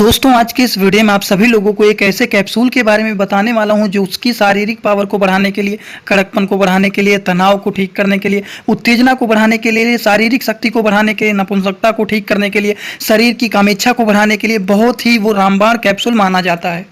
दोस्तों आज के इस वीडियो में आप सभी लोगों को एक ऐसे कैप्सूल के बारे में बताने वाला हूं जो उसकी शारीरिक पावर को बढ़ाने के लिए, कड़कपन को बढ़ाने के लिए, तनाव को ठीक करने के लिए, उत्तेजना को बढ़ाने के लिए, शारीरिक शक्ति को बढ़ाने के लिए, नपुंसकता को ठीक करने के लिए, शरीर की कामेच्छा को बढ़ाने के लिए बहुत ही वो रामबाण कैप्सूल माना जाता है।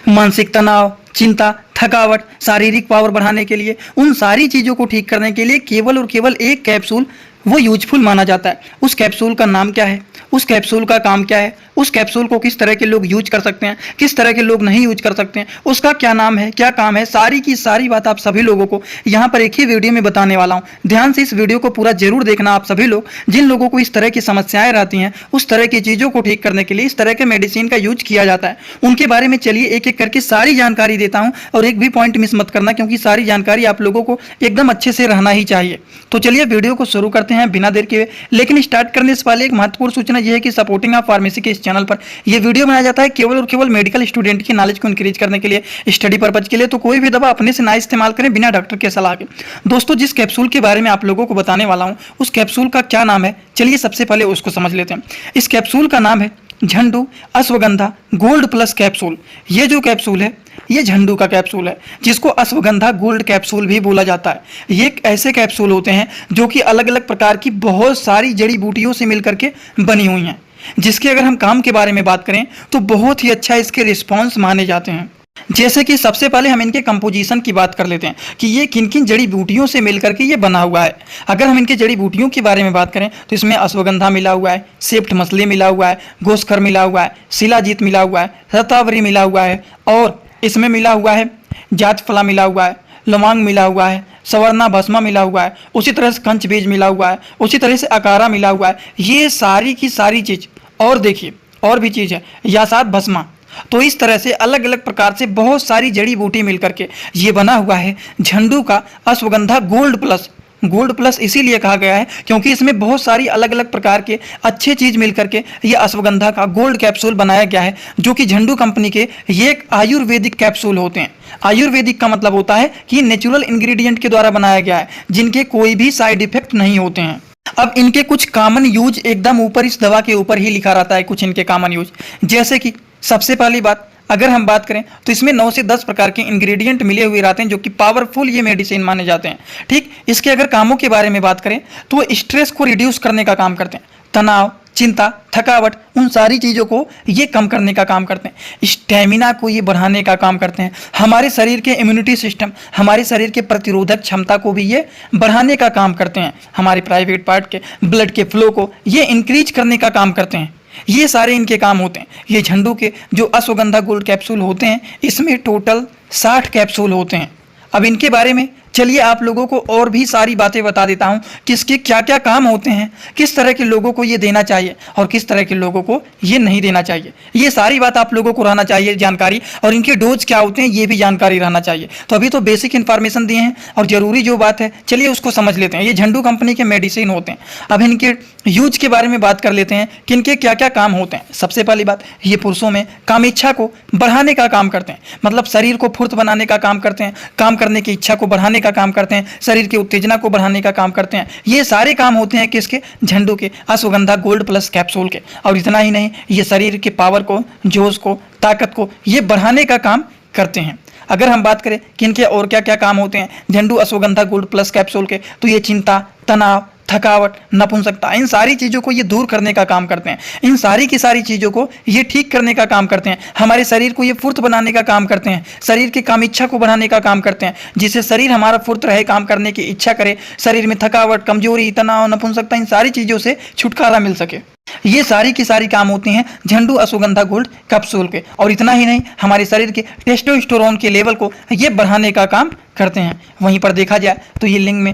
मानसिक तनाव, चिंता, थकावट, शारीरिक पावर बढ़ाने के लिए, उन सारी चीज़ों को ठीक करने के लिए केवल और केवल एक कैप्सूल वो यूजफुल माना जाता है। उस कैप्सूल का नाम क्या है, उस कैप्सूल का काम क्या है, उस कैप्सूल को किस तरह के लोग यूज कर सकते हैं, किस तरह के लोग नहीं यूज कर सकते हैं, उसका क्या नाम है, क्या काम है, सारी की सारी बात आप सभी लोगों को यहाँ पर एक ही वीडियो में बताने वाला हूँ। ध्यान से इस वीडियो को पूरा जरूर देखना आप सभी लोग। जिन लोगों को इस तरह की समस्याएं रहती हैं, उस तरह की चीज़ों को ठीक करने के लिए इस तरह के मेडिसिन का यूज किया जाता है, उनके बारे में चलिए एक एक करके सारी जानकारी देता हूँ। और एक भी पॉइंट मिस मत करना, क्योंकि सारी जानकारी आप लोगों को एकदम अच्छे से रहना ही चाहिए। तो चलिए वीडियो को शुरू करते हैं बिना देर के। लेकिन स्टार्ट करने से पहले एक महत्वपूर्ण सूचना यह है कि सपोर्टिंग ऑफ फार्मेसी के इस चैनल पर यह वीडियो बनाया जाता है केवल और केवल मेडिकल स्टूडेंट की नॉलेज को इंक्रीज करने के लिए, स्टडी पर्पज के लिए। तो कोई भी दवा अपने से ना इस्तेमाल करें बिना डॉक्टर के सलाह के। दोस्तों जिस कैप्सूल के बारे में आप लोगों को बताने वाला हूं, उस कैप्सूल का क्या नाम है, चलिए सबसे पहले उसको समझ लेते हैं। इस कैप्सूल का नाम है झंडू अश्वगंधा गोल्ड प्लस कैप्सूल। ये जो कैप्सूल है ये झंडू का कैप्सूल है, जिसको अश्वगंधा गोल्ड कैप्सूल भी बोला जाता है। ये एक ऐसे कैप्सूल होते हैं जो कि अलग अलग प्रकार की बहुत सारी जड़ी बूटियों से मिलकर के बनी हुई हैं, जिसके अगर हम काम के बारे में बात करें तो बहुत ही अच्छा इसके रिस्पॉन्स माने जाते हैं। जैसे कि सबसे पहले हम इनके कंपोजिशन की बात कर लेते हैं कि ये किन किन जड़ी बूटियों से मिलकर के ये बना हुआ है। अगर हम इनके जड़ी बूटियों के बारे में बात करें तो इसमें अश्वगंधा मिला हुआ है, सेप्ट मसले मिला हुआ है, गोस्कर मिला हुआ है, शिलाजीत मिला हुआ है, रतावरी मिला हुआ है, और इसमें मिला हुआ है जातफला मिला हुआ है, लौंग मिला हुआ है, सवर्णा भस्मा मिला हुआ है, उसी तरह से कंच बीज मिला हुआ है, उसी तरह से अकारा मिला हुआ है। ये सारी की सारी चीज़, और देखिए और भी चीज़ है यासात भस्मा। तो इस तरह से अलग अलग प्रकार से बहुत सारी जड़ी बूटी मिलकर के ये बना हुआ है झंडू का ashwagandha gold plus. Gold plus इसीलिए कहा गया है क्योंकि इसमें बहुत सारी अलग अलग प्रकार के अच्छे चीज़ मिलकर के ये अश्वगंधा का गोल्ड कैप्सूल बनाया गया है, जो कि झंडू कंपनी के ये एक आयुर्वेदिक कैप्सूल होते हैं। आयुर्वेदिक का मतलब होता है कि नेचुरल इंग्रेडिएंट के द्वारा बनाया गया है, जिनके कोई भी साइड इफेक्ट नहीं होते हैं। अब इनके कुछ कॉमन यूज एकदम ऊपर इस दवा के ऊपर ही लिखा रहता है, कुछ इनके कॉमन यूज। जैसे कि सबसे पहली बात अगर हम बात करें तो इसमें 9 से 10 प्रकार के इंग्रेडिएंट मिले हुए रहते हैं, जो कि पावरफुल ये मेडिसिन माने जाते हैं। ठीक, इसके अगर कामों के बारे में बात करें तो वो स्ट्रेस को रिड्यूस करने का काम करते हैं, तनाव, चिंता, थकावट, उन सारी चीज़ों को ये कम करने का काम करते हैं, स्टेमिना को ये बढ़ाने का काम करते हैं, हमारे शरीर के इम्यूनिटी सिस्टम, हमारे शरीर के प्रतिरोधक क्षमता को भी ये बढ़ाने का काम करते हैं, हमारे प्राइवेट पार्ट के ब्लड के फ्लो को ये इंक्रीज करने का काम करते हैं। ये सारे इनके काम होते हैं। ये झंडू के जो अश्वगंधा गोल्ड कैप्सूल होते हैं, इसमें टोटल 60 कैप्सूल होते हैं। अब इनके बारे में चलिए आप लोगों को और भी सारी बातें बता देता हूँ, किसके क्या क्या काम होते हैं, किस तरह के लोगों को ये देना चाहिए और किस तरह के लोगों को ये नहीं देना चाहिए। ये सारी बात आप लोगों को रहना चाहिए जानकारी, और इनके डोज क्या होते हैं ये भी जानकारी रहना चाहिए। तो अभी तो बेसिक इन्फॉर्मेशन दिए हैं, और ज़रूरी जो बात है चलिए उसको समझ लेते हैं। ये झंडू कंपनी के मेडिसिन होते हैं। अब इनके यूज के बारे में बात कर लेते हैं कि इनके क्या क्या काम होते हैं। सबसे पहली बात, ये पुरुषों में कामेच्छा को बढ़ाने का काम करते हैं, मतलब शरीर को फुर्त बनाने का काम करते हैं, काम करने की इच्छा को बढ़ाने का काम करते हैं, शरीर की उत्तेजना को बढ़ाने का काम करते हैं। ये सारे काम होते हैं किसके, झंडू के अश्वगंधा गोल्ड प्लस कैप्सूल के। और इतना ही नहीं, ये शरीर के पावर को, जोश को, ताकत को ये बढ़ाने का काम करते हैं। अगर हम बात करें कि इनके और क्या क्या काम होते हैं झंडू अश्वगंधा गोल्ड प्लस कैप्सूल के, तो ये चिंता, तनाव, थकावट, नपुंसकता, इन सारी चीज़ों को ये दूर करने का काम करते हैं। इन सारी की सारी चीज़ों को ये ठीक करने का काम करते हैं। हमारे शरीर को ये फुर्त बनाने का काम करते हैं, शरीर की कामेच्छा को बढ़ाने का काम करते हैं, जिससे शरीर हमारा फुर्त रहे, काम करने की इच्छा करे, शरीर में थकावट, कमजोरी, तनाव, नपुंसकता, इन सारी चीज़ों से छुटकारा मिल सके। ये सारी की सारी काम होते हैं झंडू अश्वगंधा गोल्ड कैप्सूल के। और इतना ही नहीं, हमारे शरीर के टेस्टोस्टेरोन के लेवल को ये बढ़ाने का काम करते हैं। वहीं पर देखा जाए तो ये लिंग में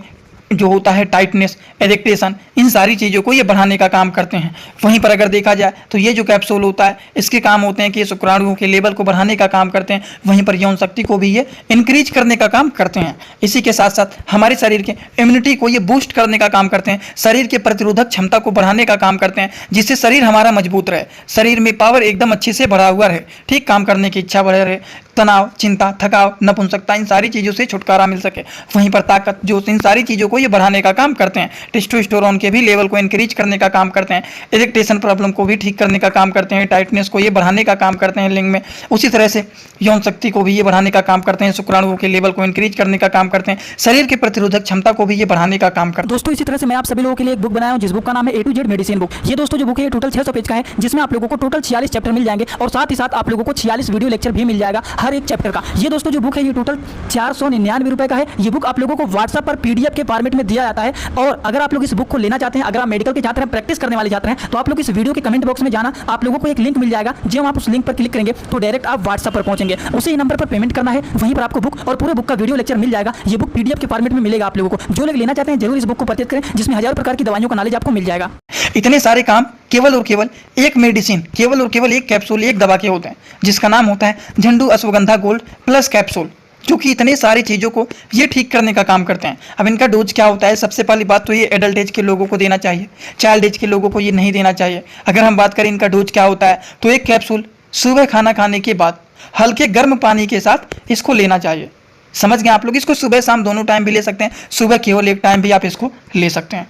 जो होता है टाइटनेस, एरेक्टेशन, इन सारी चीज़ों को ये बढ़ाने का काम करते हैं। वहीं पर अगर देखा जाए तो ये जो कैप्सूल होता है इसके काम होते हैं कि ये शुक्राणुओं के लेवल को बढ़ाने का काम करते हैं, वहीं पर यौन शक्ति को भी ये इंक्रीज करने का काम करते हैं। इसी के साथ साथ हमारे शरीर के इम्यूनिटी को ये बूस्ट करने का काम करते हैं, शरीर के प्रतिरोधक क्षमता को बढ़ाने का काम करते हैं, जिससे शरीर हमारा मजबूत रहे, शरीर में पावर एकदम अच्छे से बढ़ा हुआ रहे, ठीक, काम करने की इच्छा बढ़े रहे, तनाव, चिंता, थकाव, नपुंसकता, इन सारी चीज़ों से छुटकारा मिल सके। वहीं पर ताकत, जो इन सारी चीज़ों को ये बढ़ाने का काम करते हैं। टेस्टोस्टेरोन के भी लेवल को इंक्रीज करने का काम करते हैं। इरिटेशन प्रॉब्लम को भी ठीक करने का काम करते हैं। टाइटनेस को ये बढ़ाने का काम करते हैं लिंग में। उसी तरह से यौन शक्ति को भी ये बढ़ाने का काम करते हैं। शुक्राणुओं के लेवल को इंक्रीज करने का काम करते हैं। शरीर की प्रतिरोधक क्षमता को भी ये बढ़ाने का काम करते हैं। दोस्तों इसी तरह से मैं आप सभी लोगों के लिए एक बुक बनाया हूं, जिस बुक का नाम है A to Z medicine book. ये दोस्तों जो बुक है ये टोटल 600 पेज का है, जिसमें आप लोगों को टोटल 46 चैप्टर मिल जाएंगे और साथ ही साथ आप लोगों को 46 वीडियो लेक्चर भी मिल जाएगा हर एक चैप्टर का। ये दोस्तों जो बुक है ये टोटल 499 रुपए का है। ये बुक आप लोगों को व्हाट्सएप पर PDF के फॉर्मेट में दिया जाता है। और अगर आप लोग इस बुक को लेना चाहते हैं, अगर आप मेडिकल के छात्र हैं, प्रैक्टिस करने वाले छात्र हैं, तो आप लोग इस वीडियो के कमेंट बॉक्स में जाना, आप लोगों को एक लिंक मिल जाएगा। जब आप उस लिंक पर क्लिक करेंगे तो डायरेक्ट आप व्हाट्सएप पर पहुंचेंगे। उसी नंबर पर पेमेंट करना है, वहीं पर आपको बुक और पूरे बुक का वीडियो लेक्चर मिल जाएगा। ये बुक PDF के फॉर्मेट में मिलेगा आप लोगों को। जो लोग लेना चाहते हैं जरूर इस बुक को परचेज करें, जिसमें हजारों प्रकार की दवाइयों का नॉलेज आपको मिल जाएगा। इतने सारे काम केवल और केवल एक मेडिसिन, केवल और केवल एक कैप्सूल, एक दवा के होते हैं, जिसका नाम होता है झंडू अश्वगंधा गोल्ड प्लस कैप्सूल, जो कि इतने सारी चीज़ों को ये ठीक करने का काम करते हैं। अब इनका डोज क्या होता है? सबसे पहली बात तो ये एडल्ट एज के लोगों को देना चाहिए, चाइल्ड एज के लोगों को ये नहीं देना चाहिए। अगर हम बात करें इनका डोज क्या होता है, तो एक कैप्सूल सुबह खाना खाने के बाद हल्के गर्म पानी के साथ इसको लेना चाहिए। समझ गए आप लोग? इसको सुबह शाम दोनों टाइम भी ले सकते हैं, सुबह केवल एक टाइम भी आप इसको ले सकते हैं।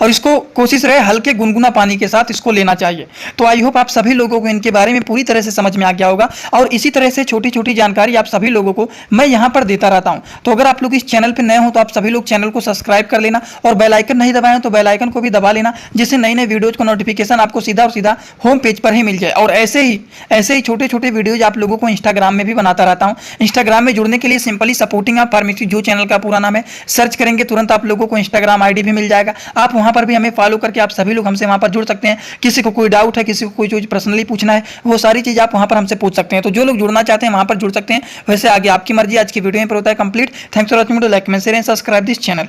और इसको कोशिश रहे हल्के गुनगुना पानी के साथ इसको लेना चाहिए। तो आई होप आप सभी लोगों को इनके बारे में पूरी तरह से समझ में आ गया होगा। और इसी तरह से छोटी छोटी जानकारी आप सभी लोगों को मैं यहाँ पर देता रहता हूँ। तो अगर आप लोग इस चैनल पर नए हो तो आप सभी लोग चैनल को सब्सक्राइब कर लेना, और बेल आइकन नहीं दबाएं तो बेल आइकन को भी दबा लेना, जिससे नई नई वीडियोज का नोटिफिकेशन आपको सीधा और सीधा होम पेज पर ही मिल जाए। और ऐसे ही छोटे छोटे वीडियोज आप लोगों को इंस्टाग्राम में भी बनाता रहता हूँ। इंस्टाग्राम में जुड़ने के लिए सिंपली सपोर्टिंग आप फार्मेसी जो चैनल का पूरा नाम है सर्च करेंगे, तुरंत आप लोगों को इंस्टाग्राम ID भी मिल जाएगा। आप वहाँ पर भी हमें फॉलो करके आप सभी लोग हमसे वहां पर जुड़ सकते हैं। किसी को कोई डाउट है, किसी को कोई चीज पर्सनली पूछना है, वो सारी चीज आप वहां पर हमसे पूछ सकते हैं। तो जो लोग जुड़ना चाहते हैं वहां पर जुड़ सकते हैं। वैसे आगे आपकी मर्जी। आज की वीडियो में पर होता है complete. Thanks for watching. Like, comment, share and subscribe this channel.